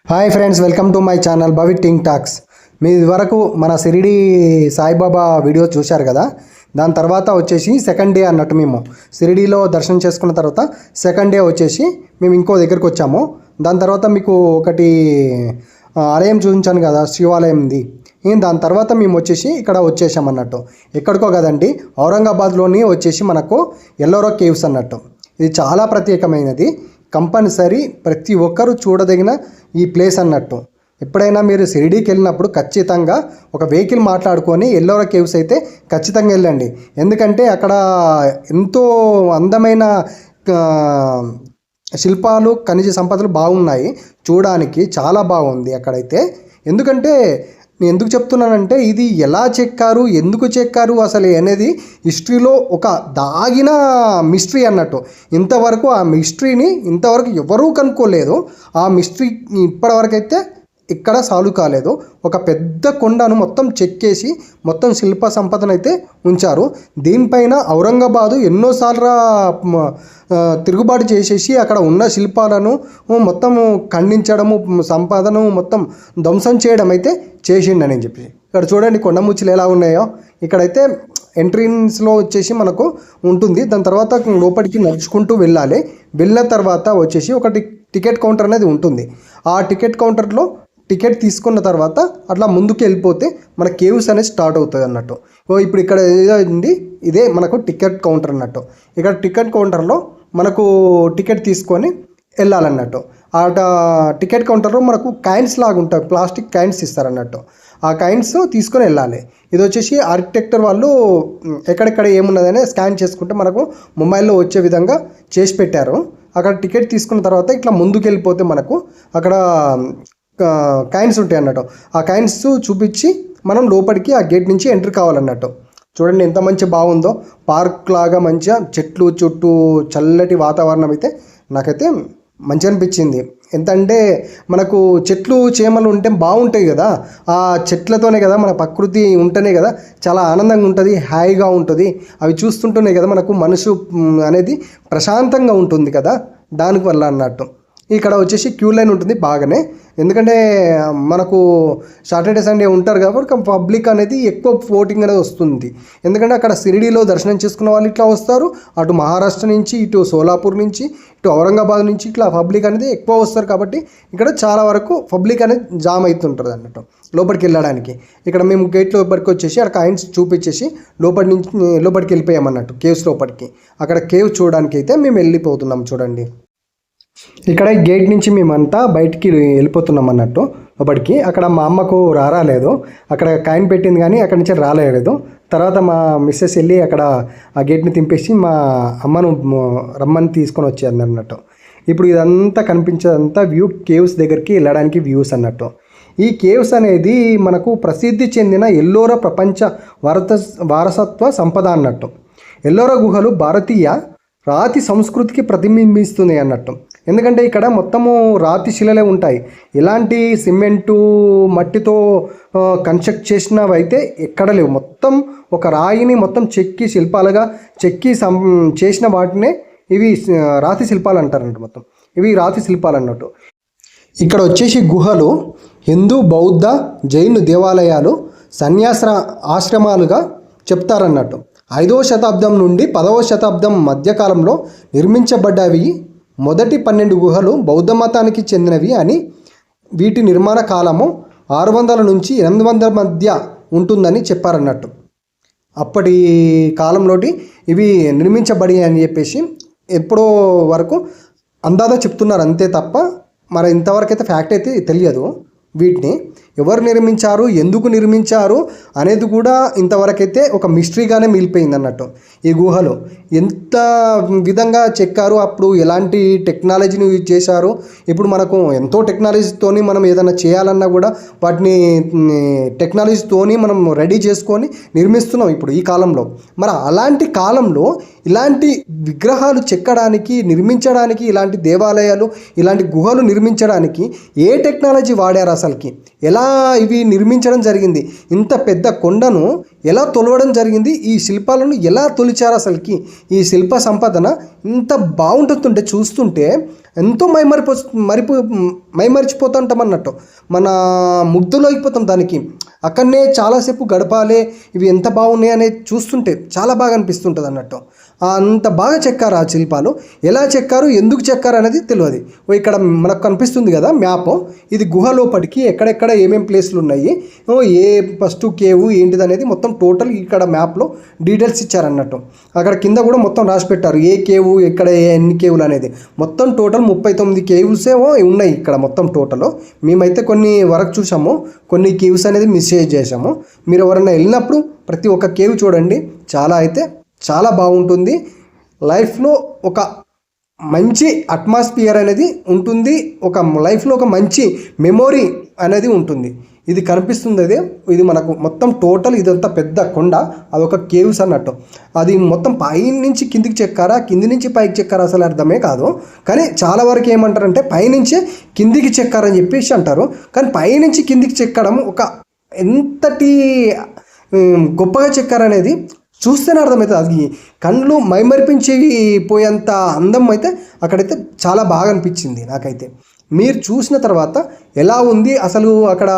Hi friends, welcome to my channel Bhavith టింగ్ talks. మీ వరకు మన షిరిడి సాయిబాబా వీడియో చూశారు కదా. దాని తర్వాత వచ్చేసి సెకండ్ డే అన్నట్టు మేము షిరిడిలో దర్శనం చేసుకున్న తర్వాత సెకండ్ డే వచ్చేసి మేము ఇంకో దగ్గరికి వచ్చాము. దాని తర్వాత మీకు ఒకటి ఆలయం చూపించాను కదా, శివాలయంది. దాని తర్వాత మేము వచ్చేసి ఇక్కడ వచ్చేసాం అన్నట్టు. ఎక్కడికో కదండి, ఔరంగాబాద్లోని వచ్చేసి మనకు ఎల్లోరా కేవ్స్ అన్నట్టు. ఇది చాలా ప్రత్యేకమైనది, కంపల్సరీ ప్రతి ఒక్కరూ చూడదగిన ఈ ప్లేస్ అన్నట్టు. ఎప్పుడైనా మీరు షిరిడీకి వెళ్ళినప్పుడు ఖచ్చితంగా ఒక వెహికల్ మాట్లాడుకొని ఎల్లోరా కేవ్స్ అయితే ఖచ్చితంగా వెళ్ళండి. ఎందుకంటే అక్కడ ఎంతో అందమైన శిల్పాలు, ఖనిజ సంపదలు బాగున్నాయి, చూడడానికి చాలా బాగుంది అక్కడైతే. ఎందుకంటే నేను ఎందుకు చెప్తున్నానంటే ఇది ఎలా చెక్కారు, ఎందుకు చెక్కారు అసలు అనేది హిస్టరీలో ఒక దాగిన మిస్టరీ అన్నట్టు. ఇంతవరకు ఆ మిస్టరీని ఎవరూ కనుక్కోలేదు. ఆ మిస్టరీ ఇప్పటివరకైతే ఇక్కడ సాల్వ్ కాలేదు. ఒక పెద్ద కొండను మొత్తం చెక్కేసి మొత్తం శిల్ప సంపదను అయితే ఉంచారు. దీనిపైన ఔరంగాబాదు ఎన్నోసార్లు తిరుగుబాటు చేసేసి అక్కడ ఉన్న శిల్పాలను మొత్తం ఖండించడము, సంపదను మొత్తం ధ్వంసం చేయడం అయితే చేసిండని చెప్పి. ఇక్కడ చూడండి కొండముచ్చులు ఎలా ఉన్నాయో. ఇక్కడైతే ఎంట్రీన్స్లో వచ్చేసి మనకు ఉంటుంది. దాని తర్వాత లోపలికి నడుచుకుంటూ వెళ్ళాలి. వెళ్ళిన తర్వాత వచ్చేసి ఒకటి టికెట్ కౌంటర్ అనేది ఉంటుంది. ఆ టికెట్ కౌంటర్లో టికెట్ తీసుకున్న తర్వాత అట్లా ముందుకు వెళ్ళిపోతే మన కేవ్స్ అనేది స్టార్ట్ అవుతుంది అన్నట్టు. ఇప్పుడు ఇక్కడ ఏదండి, ఇదే మనకు టికెట్ కౌంటర్ అన్నట్టు. ఇక్కడ టికెట్ కౌంటర్లో మనకు టికెట్ తీసుకొని వెళ్ళాలన్నట్టు. ఆ టికెట్ కౌంటర్లో మనకు కాయిన్స్ లాగా ఉంటాయి, ప్లాస్టిక్ కాయిన్స్ ఇస్తారన్నట్టు. ఆ కాయిన్స్ తీసుకొని వెళ్ళాలి. ఇది వచ్చేసి ఆర్కిటెక్చర్ వాళ్ళు ఎక్కడెక్కడ ఏమున్నదని స్కాన్ చేసుకుంటే మనకు మొబైల్లో వచ్చే విధంగా చేసి పెట్టారు. అక్కడ టికెట్ తీసుకున్న తర్వాత ఇట్లా ముందుకు వెళ్ళిపోతే మనకు అక్కడ కాయిన్స్ ఉంటాయి అన్నట్టు. ఆ కాయిన్స్ చూపించి మనం లోపలికి ఆ గేట్ నుంచి ఎంట్రీ కావాలన్నట్టు. చూడండి ఎంత మంచి బాగుందో, పార్క్ లాగా మంచిగా చెట్లు చుట్టూ చల్లటి వాతావరణం అయితే నాకైతే మంచి అనిపించింది. ఎంతంటే మనకు చెట్లు చేమలు ఉంటే బాగుంటాయి కదా, ఆ చెట్లతోనే కదా మన ప్రకృతి ఉంటేనే కదా చాలా ఆనందంగా ఉంటుంది, హాయిగా ఉంటుంది. అవి చూస్తుంటేనే కదా మనకు మనసు అనేది ప్రశాంతంగా ఉంటుంది కదా, దానివల్ల అన్నట్టు. ఇక్కడ వచ్చేసి క్యూ లైన్ ఉంటుంది బాగానే. ఎందుకంటే మనకు సాటర్డే సండే ఉంటారు కాబట్టి పబ్లిక్ అనేది ఎక్కువ ఓటింగ్ అనేది వస్తుంది. ఎందుకంటే అక్కడ షిరిడీలో దర్శనం చేసుకున్న వాళ్ళు ఇట్లా వస్తారు, అటు మహారాష్ట్ర నుంచి, ఇటు సోలాపూర్ నుంచి, ఇటు ఔరంగాబాద్ నుంచి ఇట్లా పబ్లిక్ అనేది ఎక్కువ వస్తారు. కాబట్టి ఇక్కడ చాలా వరకు పబ్లిక్ అనేది జామ్ అవుతుంటుంది అన్నట్టు లోపలికి వెళ్ళడానికి. ఇక్కడ మేము గేట్ లోపలికి వచ్చేసి అక్కడ కాయిన్స్ చూపించేసి లోపలికి వెళ్ళిపోయామన్నట్టు కేవ్స్ లోపలికి. అక్కడ కేవ్ చూడడానికి అయితే మేము వెళ్ళిపోతున్నాం. చూడండి ఇక్కడ గేట్ నుంచి మేమంతా బయటికి వెళ్ళిపోతున్నాం అన్నట్టు లోపలికి. అక్కడ మా అమ్మకు రాలేదు, అక్కడ కాయిన్ పెట్టింది కానీ అక్కడి నుంచి రాలేదు. తర్వాత మా మిస్సెస్ వెళ్ళి అక్కడ ఆ గేట్ని తింపేసి మా అమ్మను రమ్మని తీసుకొని వచ్చేది అన్నట్టు. ఇప్పుడు ఇదంతా కనిపించేదంతా వ్యూ కేవ్స్ దగ్గరికి వెళ్ళడానికి వ్యూస్ అన్నట్టు. ఈ కేవ్స్ అనేది మనకు ప్రసిద్ధి చెందిన ఎల్లోరా ప్రపంచ వారసత్వ సంపద అన్నట్టు. ఎల్లోరా గుహలు భారతీయ రాతి సంస్కృతికి ప్రతిబింబిస్తుంది అన్నట్టు. ఎందుకంటే ఇక్కడ మొత్తము రాతి శిలలే ఉంటాయి. ఎలాంటి సిమెంటు మట్టితో కన్స్ట్రక్ట్ చేసినవి అయితే ఎక్కడ లేవు. మొత్తం ఒక రాయిని మొత్తం చెక్కి శిల్పాలుగా చెక్కి చేసిన వాటినే ఇవి రాతి శిల్పాలు అంటారంట. మొత్తం ఇవి రాతి శిల్పాలు అన్నట్టు. ఇక్కడ వచ్చేసి గుహలు హిందూ, బౌద్ధ, జైను దేవాలయాలు, సన్యాస ఆశ్రమాలుగా చెప్తారన్నట్టు. 5వ శతాబ్దం నుండి 10వ శతాబ్దం మధ్యకాలంలో నిర్మించబడ్డవి. మొదటి 12 గుహలు బౌద్ధ మతానికి చెందినవి అని, వీటి నిర్మాణ కాలము 600 నుంచి 800 మధ్య ఉంటుందని చెప్పారన్నట్టు. అప్పటి కాలంలోటి ఇవి నిర్మించబడి అని చెప్పేసి ఎప్పుడో వరకు అందాదా చెప్తున్నారు అంతే తప్ప మరి ఇంతవరకు అయితే ఫ్యాక్ట్ అయితే తెలియదు. వీటిని ఎవరు నిర్మించారు, ఎందుకు నిర్మించారు అనేది కూడా ఇంతవరకైతే ఒక మిస్టరీగానే మిగిలిపోయింది అన్నట్టు. ఈ గుహలు ఎంత విధంగా చెక్కారు, అప్పుడు ఎలాంటి టెక్నాలజీని యూజ్ చేశారు. ఇప్పుడు మనకు ఎంతో టెక్నాలజీతోని మనం ఏదైనా చేయాలన్నా కూడా వాటిని టెక్నాలజీతోని మనం రెడీ చేసుకొని నిర్మిస్తున్నాం ఇప్పుడు ఈ కాలంలో. మరి అలాంటి కాలంలో ఇలాంటి విగ్రహాలు చెక్కడానికి, నిర్మించడానికి, ఇలాంటి దేవాలయాలు, ఇలాంటి గుహలు నిర్మించడానికి ఏ టెక్నాలజీ వాడారు అసలుకి, ఎలా ఎలా ఇవి నిర్మించడం జరిగింది, ఇంత పెద్ద కొండను ఎలా తొలవడం జరిగింది, ఈ శిల్పాలను ఎలా తొలిచారు, అసలుకి ఈ శిల్ప సంపదన ఇంత బాగుంటుంటే చూస్తుంటే ఎంతో మైమరిచిపోతుంటాం అన్నట్టు, మన ముగ్ధులో అయిపోతాం దానికి. అక్కడనే చాలాసేపు గడపాలి, ఇవి ఎంత బాగున్నాయి అనేది చూస్తుంటే చాలా బాగా అనిపిస్తుంటుంది అన్నట్టు. అంత బాగా చెక్కారు ఆ శిల్పాలు. ఎలా చెక్కారు, ఎందుకు చెక్కారు అనేది తెలియదు. ఇక్కడ మనకు కనిపిస్తుంది కదా మ్యాప్, ఇది గుహ లోపలికి ఎక్కడెక్కడ ఏమేమి ప్లేస్లు ఉన్నాయి, ఏ ఫస్ట్ కేవ్ ఏంటిది అనేది మొత్తం టోటల్ ఇక్కడ మ్యాప్లో డీటెయిల్స్ ఇచ్చారన్నట్టు. అక్కడ కింద కూడా మొత్తం రాసి పెట్టారు ఏ కేవ్ ఎక్కడ ఎన్ని కేవులు అనేది. మొత్తం టోటల్ 39 కేవ్స్ ఏమో ఉన్నాయి ఇక్కడ మొత్తం టోటల్. మేమైతే కొన్ని వరకు చూసాము, కొన్ని కేవ్స్ అనేది మిస్ చేసాము. మీరు ఎవరైనా వెళ్ళినప్పుడు ప్రతి ఒక్క కేవ్ చూడండి, చాలా బాగుంటుంది. లైఫ్లో ఒక మంచి అట్మాస్ఫియర్ అనేది ఉంటుంది, ఒక లైఫ్లో ఒక మంచి మెమొరీ అనేది ఉంటుంది. ఇది కనిపిస్తుంది అదే, ఇది మనకు మొత్తం టోటల్ ఇదంతా పెద్ద కొండ, అదొక కేవ్స్ అన్నట్టు. అది మొత్తం పై నుంచి కిందికి చెక్కారా, కింది నుంచి పైకి చెక్కారా అసలు అర్థమే కాదు. కానీ చాలా వరకు ఏమంటారంటే పైనుంచే కిందికి చెక్కారని చెప్పేసి అంటారు. కానీ పైనుంచి కిందికి చెక్కడం ఒక ఎంతటి గొప్పగా చెక్కారనేది చూస్తేనే అర్థమవుతుంది. అది కళ్ళు మైమరిపించిపోయేంత అందం అయితే అక్కడైతే చాలా బాగా అనిపించింది నాకైతే. మీరు చూసిన తర్వాత ఎలా ఉంది అసలు అక్కడ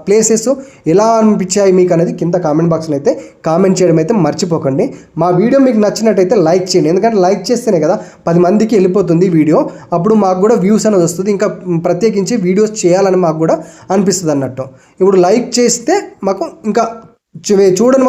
ప్లేసెస్ ఎలా అనిపించాయి మీకు అనేది కింద కామెంట్ బాక్స్లో అయితే కామెంట్ చేయడం అయితే మర్చిపోకండి. మా వీడియో మీకు నచ్చినట్టయితే లైక్ చేయండి, ఎందుకంటే లైక్ చేస్తేనే కదా 10 మందికి వెళ్ళిపోతుంది వీడియో, అప్పుడు మాకు కూడా వ్యూస్ అనేది వస్తుంది, ఇంకా ప్రత్యేకించి వీడియోస్ చేయాలని మాకు కూడా అనిపిస్తుంది అన్నట్టు. ఇప్పుడు లైక్ చేస్తే మాకు ఇంకా చూడని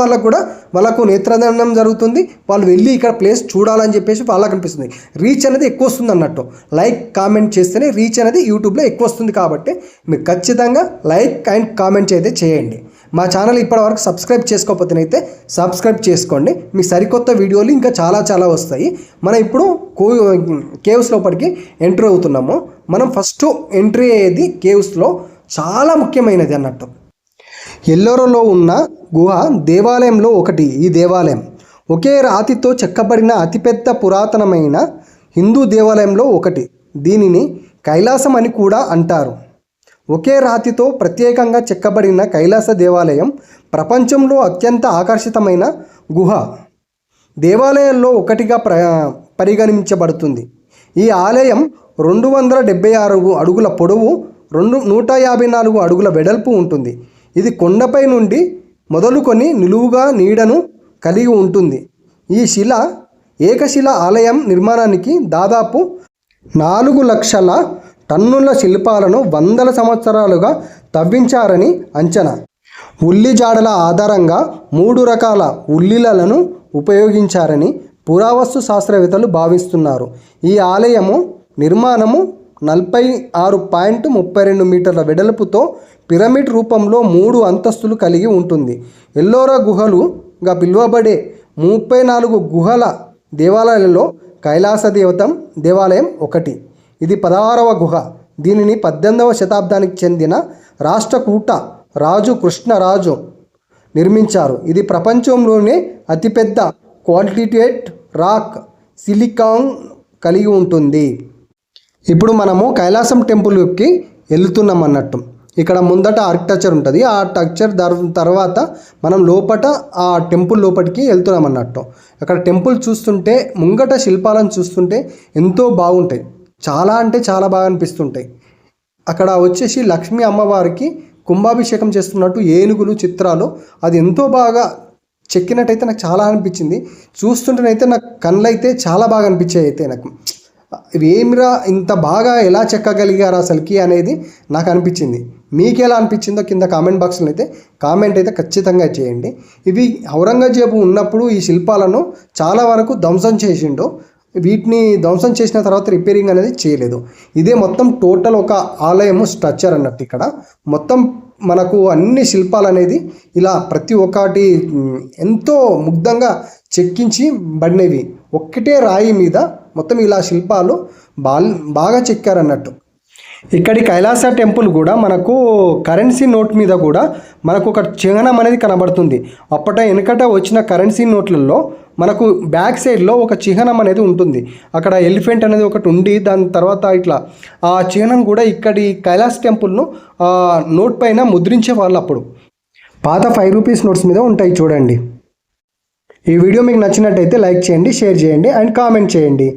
వాళ్ళకు నేత్రదండం జరుగుతుంది, వాళ్ళు వెళ్ళి ఇక్కడ ప్లేస్ చూడాలని చెప్పేసి వాళ్ళకి అనిపిస్తుంది. రీచ్ అనేది ఎక్కువ వస్తుంది అన్నట్టు. లైక్ కామెంట్ చేస్తేనే రీచ్ అనేది యూట్యూబ్లో ఎక్కువ వస్తుంది. కాబట్టి మీరు ఖచ్చితంగా లైక్ అండ్ కామెంట్ అయితే చేయండి. మా ఛానల్ ఇప్పటివరకు సబ్స్క్రైబ్ చేసుకోకపోతేనైతే సబ్స్క్రైబ్ చేసుకోండి. మీకు సరికొత్త వీడియోలు ఇంకా చాలా వస్తాయి. మనం ఇప్పుడు కేవ్స్ లోపలికి ఎంట్రీ అవుతున్నాము. మనం ఫస్ట్ ఎంట్రీ అయ్యేది కేవ్స్లో చాలా ముఖ్యమైనది అన్నట్టు. ఎల్లోరాలో ఉన్న గుహ దేవాలయంలో ఒకటి. ఈ దేవాలయం ఒకే రాతితో చెక్కబడిన అతిపెద్ద పురాతనమైన హిందూ దేవాలయంలో ఒకటి. దీనిని కైలాసం అని కూడా అంటారు. ఒకే రాతితో ప్రత్యేకంగా చెక్కబడిన కైలాస దేవాలయం ప్రపంచంలో అత్యంత ఆకర్షితమైన గుహ దేవాలయాల్లో ఒకటిగా పరిగణించబడుతుంది. ఈ ఆలయం 276 అడుగుల పొడవు, 154 అడుగుల వెడల్పు ఉంటుంది. ఇది కొండపై నుండి మొదలుకొని నిలువుగా నీడను కలిగి ఉంటుంది. ఈ ఏకశిల ఆలయం నిర్మాణానికి దాదాపు 4 లక్షల టన్నుల శిల్పాలను వందల సంవత్సరాలుగా తవ్వించారని అంచనా. ఉల్లి జాడల ఆధారంగా 3 రకాల ఉల్లిలను ఉపయోగించారని పురావస్తు శాస్త్రవేత్తలు భావిస్తున్నారు. ఈ ఆలయము నిర్మాణము 46.32 మీటర్ల వెడల్పుతో పిరమిడ్ రూపంలో 3 అంతస్తులు కలిగి ఉంటుంది. ఎల్లోరా గుహలుగా పిలువబడే 34 గుహల దేవాలయాలలో కైలాస దేవాలయం ఒకటి. ఇది 16వ గుహ. దీనిని 18వ శతాబ్దానికి చెందిన రాష్ట్రకూట రాజు కృష్ణరాజు నిర్మించారు. ఇది ప్రపంచంలోనే అతిపెద్ద క్వాంటిటేట్ రాక్ సిలికాన్ కలిగి ఉంటుంది. ఇప్పుడు మనము కైలాసం టెంపుల్కి వెళ్తున్నాం అన్నట్టు. ఇక్కడ ముందట ఆర్కిటెక్చర్ ఉంటుంది, ఆ ఆర్కిటెక్చర్ తర్వాత మనం లోపట ఆ టెంపుల్ లోపలికి వెళ్తున్నాం అన్నట్టు. అక్కడ టెంపుల్ చూస్తుంటే ముంగట శిల్పాలను చూస్తుంటే ఎంతో బాగుంటాయి, చాలా అంటే చాలా బాగా అనిపిస్తుంటాయి. అక్కడ వచ్చేసి లక్ష్మీ అమ్మవారికి కుంభాభిషేకం చేస్తున్నట్టు ఏనుగులు చిత్రాలు, అది ఎంతో బాగా చెక్కినట్టయితే నాకు చాలా అనిపించింది. చూస్తుంటేనైతే నాకు కళ్ళు అయితే చాలా బాగా అనిపించాయి. అయితే నాకు ఏమిరా ఇంత బాగా ఎలా చెక్కగలిగారు అసలుకి అనేది నాకు అనిపించింది. మీకు ఎలా అనిపించిందో కింద కామెంట్ బాక్స్లో అయితే కామెంట్ అయితే ఖచ్చితంగా చేయండి. ఇవి ఔరంగజేబు ఉన్నప్పుడు ఈ శిల్పాలను చాలా వరకు ధ్వంసం చేసిండు. వీటిని ధ్వంసం చేసిన తర్వాత రిపేరింగ్ అనేది చేయలేదు. ఇదే మొత్తం టోటల్ ఒక ఆలయము స్ట్రక్చర్ అన్నట్టు. ఇక్కడ మొత్తం మనకు అన్ని శిల్పాలు అనేది ఇలా ప్రతి ఒక్కటి ఎంతో ముగ్ధంగా చెక్కించి బడినవి. ఒక్కటే రాయి మీద మొత్తం ఇలా శిల్పాలు బాగా చెక్కారన్నట్టు. ఇక్కడి కైలాస టెంపుల్ కూడా మనకు కరెన్సీ నోట్ మీద కూడా మనకు ఒక చిహ్నం అనేది కనబడుతుంది. వెనకట వచ్చిన కరెన్సీ నోట్లలో మనకు బ్యాక్ సైడ్లో ఒక చిహ్నం అనేది ఉంటుంది. అక్కడ ఎలిఫెంట్ అనేది ఒకటి ఉండి దాని తర్వాత ఇట్లా ఆ చిహ్నం కూడా ఇక్కడి కైలాస్ టెంపుల్ను నోట్ పైన ముద్రించే వాళ్ళు అప్పుడు. పాత 5 రూపీస్ నోట్స్ మీద ఉంటాయి చూడండి. ఈ వీడియో మీకు నచ్చినట్టయితే లైక్ చేయండి, షేర్ చేయండి అండ్ కామెంట్ చేయండి.